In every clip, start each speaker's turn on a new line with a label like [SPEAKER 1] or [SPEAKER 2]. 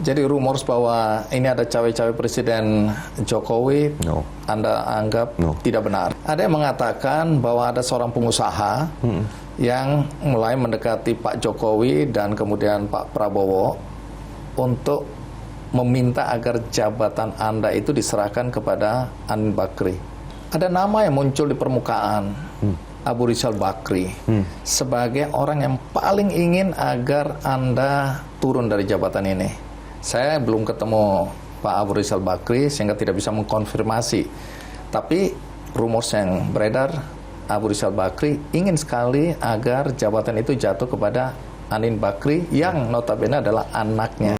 [SPEAKER 1] Jadi rumors bahwa ini ada cawe-cawe Presiden Jokowi, Anda anggap tidak benar. Ada yang mengatakan bahwa ada seorang pengusaha yang mulai mendekati Pak Jokowi dan kemudian Pak Prabowo untuk meminta agar jabatan Anda itu diserahkan kepada Anin Bakri. Ada nama yang muncul di permukaan, Abu Rizal Bakri, sebagai orang yang paling ingin agar Anda turun dari jabatan ini. Saya belum ketemu Pak Abu Rizal Bakri sehingga tidak bisa mengkonfirmasi. Tapi rumors yang beredar, Abu Rizal Bakri ingin sekali agar jabatan itu jatuh kepada Anin Bakri yang notabene adalah anaknya.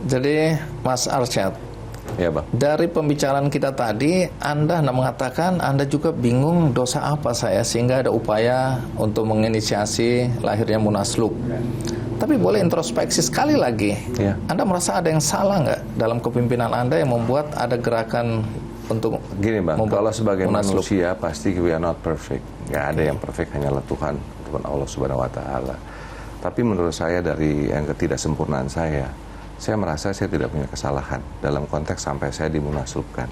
[SPEAKER 1] Jadi Mas Arsyad,
[SPEAKER 2] ya, Bang.
[SPEAKER 1] Dari pembicaraan kita tadi, Anda mengatakan Anda juga bingung dosa apa saya sehingga ada upaya untuk menginisiasi lahirnya Munaslup. Tapi boleh introspeksi sekali lagi.
[SPEAKER 2] Ya.
[SPEAKER 1] Anda merasa ada yang salah nggak dalam kepemimpinan Anda yang membuat ada gerakan untuk
[SPEAKER 2] gini, Bang, kalau sebagai
[SPEAKER 1] Munaslup?
[SPEAKER 2] manusia pasti we are not perfect. Nggak ada yang perfect, hanyalah Tuhan Allah Subhanahu wa Ta'ala. Tapi menurut saya dari yang ketidaksempurnaan saya merasa saya tidak punya kesalahan dalam konteks sampai saya dimunaslupkan.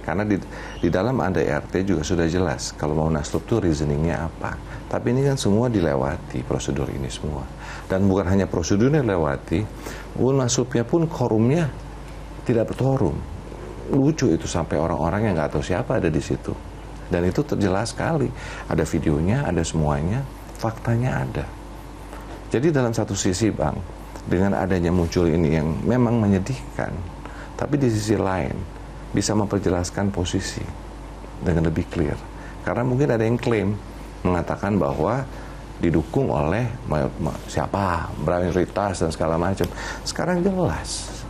[SPEAKER 2] Karena di dalam ADRT juga sudah jelas kalau mau munaslup itu reasoningnya apa. Tapi ini kan semua dilewati prosedur ini semua. Dan bukan hanya prosedurnya dilewati, munaslupnya pun quorumnya tidak berquorum. Lucu itu sampai orang-orang yang nggak tahu siapa ada di situ. Dan itu terjelas sekali. Ada videonya, ada semuanya, faktanya ada. Jadi dalam satu sisi, Bang, dengan adanya muncul ini yang memang menyedihkan, tapi di sisi lain bisa memperjelaskan posisi dengan lebih clear. Karena mungkin ada yang klaim mengatakan bahwa didukung oleh siapa, mayoritas dan segala macam. Sekarang jelas.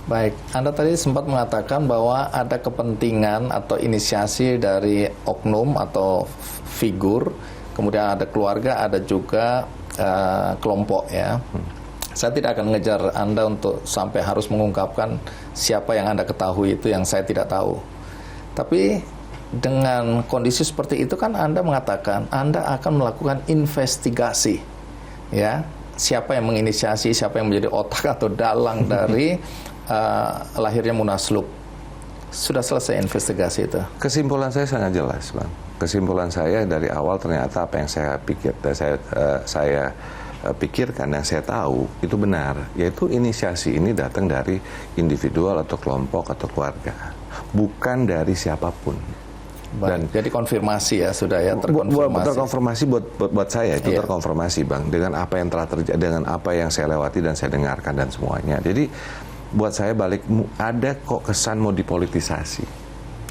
[SPEAKER 1] Baik, Anda tadi sempat mengatakan bahwa ada kepentingan atau inisiasi dari oknum atau figur, kemudian ada keluarga, ada juga kelompok ya. Saya tidak akan mengejar Anda untuk sampai harus mengungkapkan siapa yang Anda ketahui, itu yang saya tidak tahu. Tapi dengan kondisi seperti itu kan Anda mengatakan Anda akan melakukan investigasi, ya, siapa yang menginisiasi, siapa yang menjadi otak atau dalang dari lahirnya Munaslup. Sudah selesai investigasi itu?
[SPEAKER 2] Kesimpulan saya sangat jelas, Bang. Kesimpulan saya dari awal ternyata apa yang saya pikir, saya pikirkan dan saya tahu itu benar, yaitu inisiasi ini datang dari individual atau kelompok atau keluarga, bukan dari siapapun.
[SPEAKER 1] Dan jadi konfirmasi ya, sudah ya, terkonfirmasi.
[SPEAKER 2] Terkonfirmasi buat saya itu terkonfirmasi, Bang, dengan apa yang telah terjadi, dengan apa yang saya lewati dan saya dengarkan dan semuanya. Jadi buat saya balik ada kok kesan mau dipolitisasi.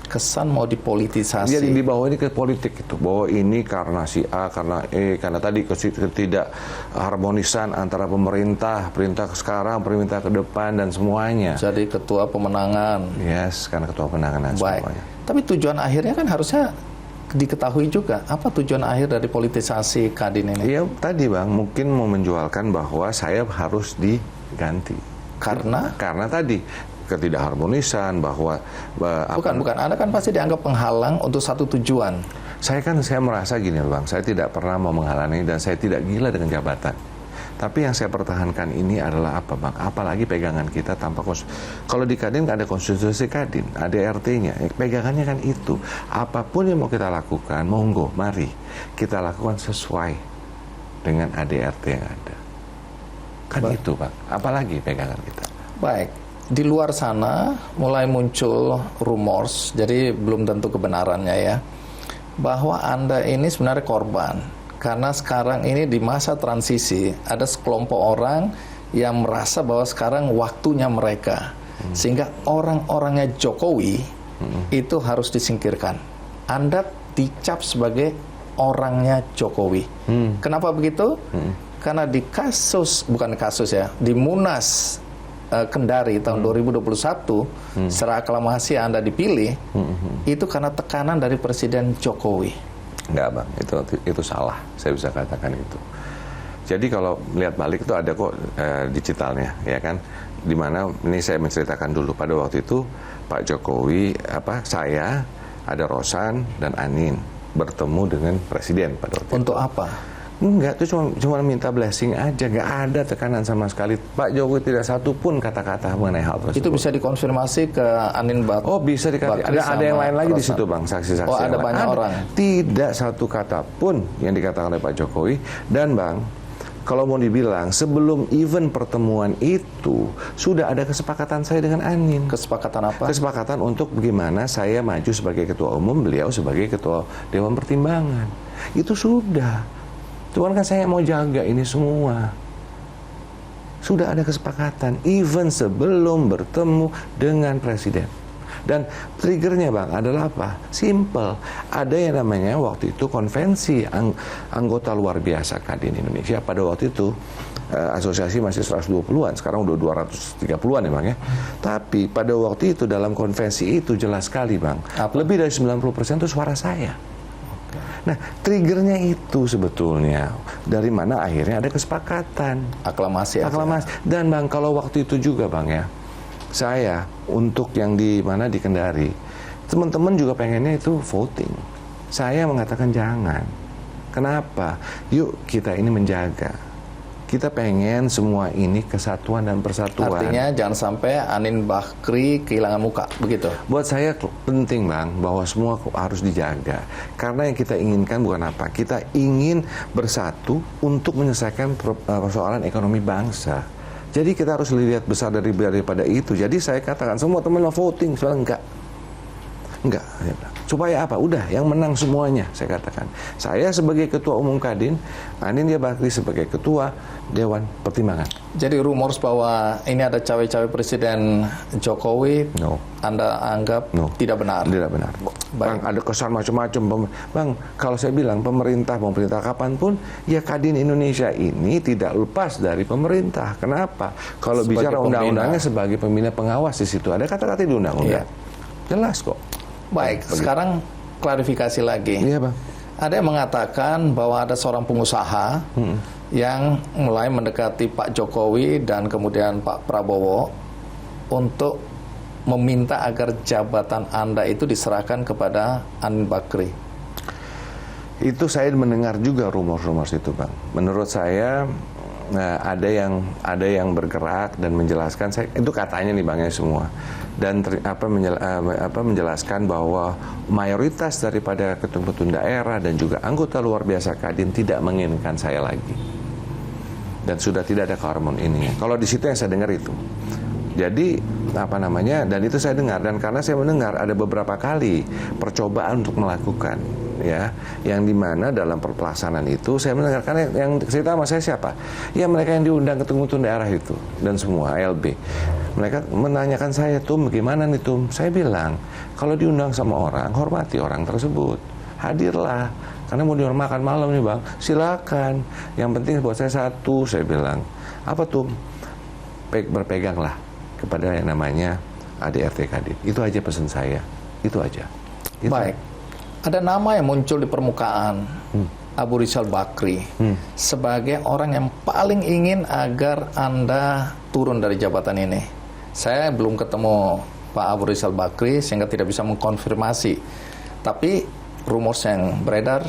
[SPEAKER 1] Kesan mau dipolitisasi.
[SPEAKER 2] Jadi dibawa ini ke politik itu, bahwa ini karena si A, karena E, karena tadi ketidak harmonisan antara perintah sekarang, perintah ke depan dan semuanya.
[SPEAKER 1] Jadi ketua pemenangan.
[SPEAKER 2] Yes, karena ketua pemenangan dan semuanya.
[SPEAKER 1] Tapi tujuan akhirnya kan harusnya diketahui juga. Apa tujuan akhir dari politisasi Kadin ini?
[SPEAKER 2] Iya, tadi, Bang, mungkin mau menjualkan bahwa saya harus diganti.
[SPEAKER 1] Karena
[SPEAKER 2] tadi ketidakharmonisan bahwa
[SPEAKER 1] bukan Anda kan pasti dianggap penghalang untuk satu tujuan.
[SPEAKER 2] Saya merasa gini, Bang, saya tidak pernah mau menghalangi dan saya tidak gila dengan jabatan. Tapi yang saya pertahankan ini adalah apa, Bang? Apalagi pegangan kita tanpa kalau di Kadin ada konstitusi Kadin, ada RT-nya, pegangannya kan itu. Apapun yang mau kita lakukan, monggo, mari kita lakukan sesuai dengan ADRT yang ada. Kan itu, Bang. Apalagi pegangan kita.
[SPEAKER 1] Baik. Di luar sana mulai muncul rumors, jadi belum tentu kebenarannya ya, bahwa Anda ini sebenarnya korban. Karena sekarang ini di masa transisi, ada sekelompok orang yang merasa bahwa sekarang waktunya mereka. Sehingga orang-orangnya Jokowi itu harus disingkirkan. Anda dicap sebagai orangnya Jokowi. Kenapa begitu? Karena di di Munas Kendari tahun 2021 secara aklamasi Anda dipilih, itu karena tekanan dari Presiden Jokowi.
[SPEAKER 2] Enggak, Bang, itu salah, saya bisa katakan itu. Jadi kalau melihat balik itu ada kok digitalnya, ya kan, dimana ini saya menceritakan dulu pada waktu itu Pak Jokowi, saya, ada Rosan dan Anin bertemu dengan Presiden pada waktu
[SPEAKER 1] untuk
[SPEAKER 2] itu.
[SPEAKER 1] apa?
[SPEAKER 2] Enggak, itu cuma minta blessing aja, nggak ada tekanan sama sekali. Pak Jokowi tidak satu pun kata-kata mengenai hal tersebut.
[SPEAKER 1] Itu bisa dikonfirmasi ke Anin Bakri.
[SPEAKER 2] Oh, bisa dikasih. Ada yang lain lagi di situ, Bang, saksi-saksi.
[SPEAKER 1] Oh, ada banyak orang.
[SPEAKER 2] Tidak satu kata pun yang dikatakan oleh Pak Jokowi. Dan Bang, kalau mau dibilang, sebelum event pertemuan itu sudah ada kesepakatan saya dengan Anin.
[SPEAKER 1] Kesepakatan apa? Kesepakatan
[SPEAKER 2] untuk bagaimana saya maju sebagai ketua umum, beliau sebagai ketua Dewan Pertimbangan. Itu sudah. Cuman kan saya mau jaga ini semua. Sudah ada kesepakatan, even sebelum bertemu dengan Presiden. Dan triggernya, Bang, adalah apa? Simple. Ada yang namanya waktu itu konvensi anggota luar biasa Kadin Indonesia. Pada waktu itu asosiasi masih 120-an, sekarang udah 230-an ya, Bang ya. Tapi pada waktu itu dalam konvensi itu jelas sekali, Bang. Apa? Lebih dari 90% itu suara saya. Nah, triggernya itu sebetulnya dari mana akhirnya ada kesepakatan.
[SPEAKER 1] Aklamasi.
[SPEAKER 2] Dan Bang, kalau waktu itu juga, Bang ya, saya untuk yang di mana di Kendari, teman-teman juga pengennya itu voting. Saya mengatakan jangan. Kenapa? Yuk kita ini menjaga. Kita pengen semua ini kesatuan dan persatuan.
[SPEAKER 1] Artinya jangan sampai Anin Bakri kehilangan muka, begitu?
[SPEAKER 2] Buat saya penting, Bang, bahwa semua harus dijaga. Karena yang kita inginkan bukan apa? Kita ingin bersatu untuk menyelesaikan persoalan ekonomi bangsa. Jadi kita harus lihat besar daripada itu. Jadi saya katakan semua teman mau voting, soalnya enggak. Supaya apa? Udah, yang menang semuanya, saya katakan. Saya sebagai ketua umum Kadin, Anin Bakri sebagai ketua Dewan Pertimbangan.
[SPEAKER 1] Jadi rumors bahwa ini ada cawe-cawe Presiden Jokowi, Anda anggap tidak benar?
[SPEAKER 2] Tidak benar. Bang, ada kesan macam-macam. Bang, kalau saya bilang pemerintah kapanpun, ya Kadin Indonesia ini tidak lepas dari pemerintah. Kenapa? Kalau bicara undang-undangnya sebagai pembina pengawas di situ, ada kata-kata di undang-undang. Jelas kok.
[SPEAKER 1] Baik, sekarang klarifikasi lagi.
[SPEAKER 2] Iya, Bang.
[SPEAKER 1] Ada yang mengatakan bahwa ada seorang pengusaha yang mulai mendekati Pak Jokowi dan kemudian Pak Prabowo untuk meminta agar jabatan Anda itu diserahkan kepada Anin Bakri.
[SPEAKER 2] Itu saya mendengar juga rumor-rumor itu, Bang. Menurut saya ada yang bergerak dan menjelaskan, itu katanya nih, Bang, ya semua. Dan menjelaskan bahwa mayoritas daripada ketum-ketum daerah dan juga anggota luar biasa Kadin tidak menginginkan saya lagi. Dan sudah tidak ada keharmon ini. Kalau di situ yang saya dengar itu. Jadi dan itu saya dengar, dan karena saya mendengar ada beberapa kali percobaan untuk melakukan, ya, yang dimana dalam pelaksanaan itu saya mendengarkan yang cerita sama saya siapa? Ya mereka yang diundang ke ketum daerah itu dan semua LB. Mereka menanyakan saya, Tum, gimana nih Tum? Saya bilang, kalau diundang sama orang, hormati orang tersebut, hadirlah. Karena mau dihormatkan malam nih, Bang, silakan. Yang penting buat saya satu, saya bilang, apa Tum? Berpeganglah kepada yang namanya ADRT Kadin. Itu aja pesan saya. Itu aja. Itu.
[SPEAKER 1] Baik. Ada nama yang muncul di permukaan, Abu Rizal Bakri, sebagai orang yang paling ingin agar Anda turun dari jabatan ini. Saya belum ketemu Pak Abu Rizal Bakri sehingga tidak bisa mengkonfirmasi. Tapi rumors yang beredar,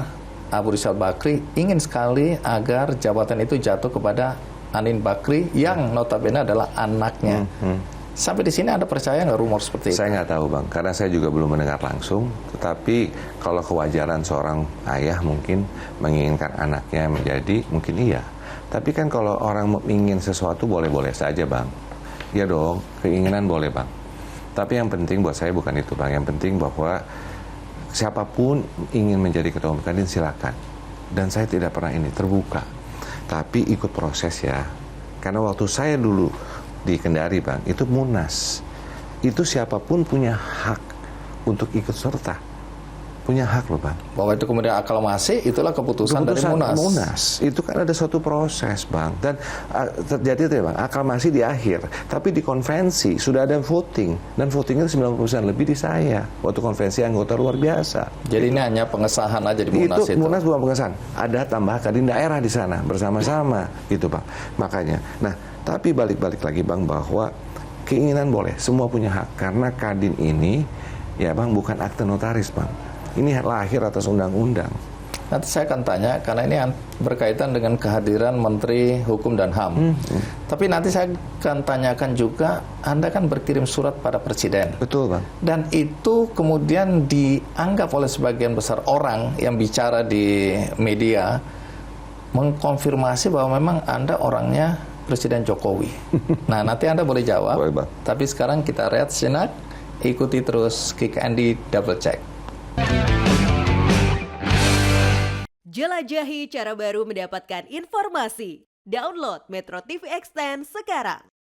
[SPEAKER 1] Abu Rizal Bakri ingin sekali agar jabatan itu jatuh kepada Anin Bakri yang notabene adalah anaknya. Sampai di sini Anda percaya nggak rumor seperti itu?
[SPEAKER 2] Saya nggak tahu, Bang, karena saya juga belum mendengar langsung. Tetapi kalau kewajaran seorang ayah mungkin menginginkan anaknya menjadi, mungkin iya. Tapi kan kalau orang ingin sesuatu boleh-boleh saja, Bang. Ya dong, keinginan boleh, Bang. Tapi yang penting buat saya bukan itu, Bang. Yang penting bahwa siapapun ingin menjadi ketua umum Kadin silakan. Dan saya tidak pernah ini terbuka. Tapi ikut proses ya. Karena waktu saya dulu di Kendari, Bang, itu Munas. Itu siapapun punya hak untuk ikut serta. Punya hak loh, Bang.
[SPEAKER 1] Bahwa itu kemudian aklamasi, itulah keputusan dari Munas.
[SPEAKER 2] Itu kan ada suatu proses, Bang. Dan terjadi itu ya, Bang, aklamasi di akhir. Tapi di konvensi sudah ada voting. Dan votingnya 90% lebih di saya. Waktu konvensi anggota luar biasa.
[SPEAKER 1] Jadi ini hanya pengesahan aja di Munas itu?
[SPEAKER 2] Munas bukan pengesahan. Ada tambah Kadin daerah di sana bersama-sama, gitu, Bang. Makanya. Nah, tapi balik-balik lagi, Bang, bahwa keinginan boleh. Semua punya hak. Karena Kadin ini, ya, Bang, bukan akte notaris, Bang. Ini lahir atas undang-undang.
[SPEAKER 1] Nanti saya akan tanya, karena ini berkaitan dengan kehadiran Menteri Hukum dan HAM. Tapi nanti saya akan tanyakan juga, Anda kan berkirim surat pada Presiden.
[SPEAKER 2] Betul, Bang.
[SPEAKER 1] Dan itu kemudian dianggap oleh sebagian besar orang yang bicara di media, mengkonfirmasi bahwa memang Anda orangnya Presiden Jokowi. Nah, nanti Anda boleh jawab.
[SPEAKER 2] Boleh, Bang.
[SPEAKER 1] Tapi sekarang kita lihat sejenak, ikuti terus Kick Andy Double Check.
[SPEAKER 3] Jelajahi cara baru mendapatkan informasi. Download Metro TV Extend sekarang.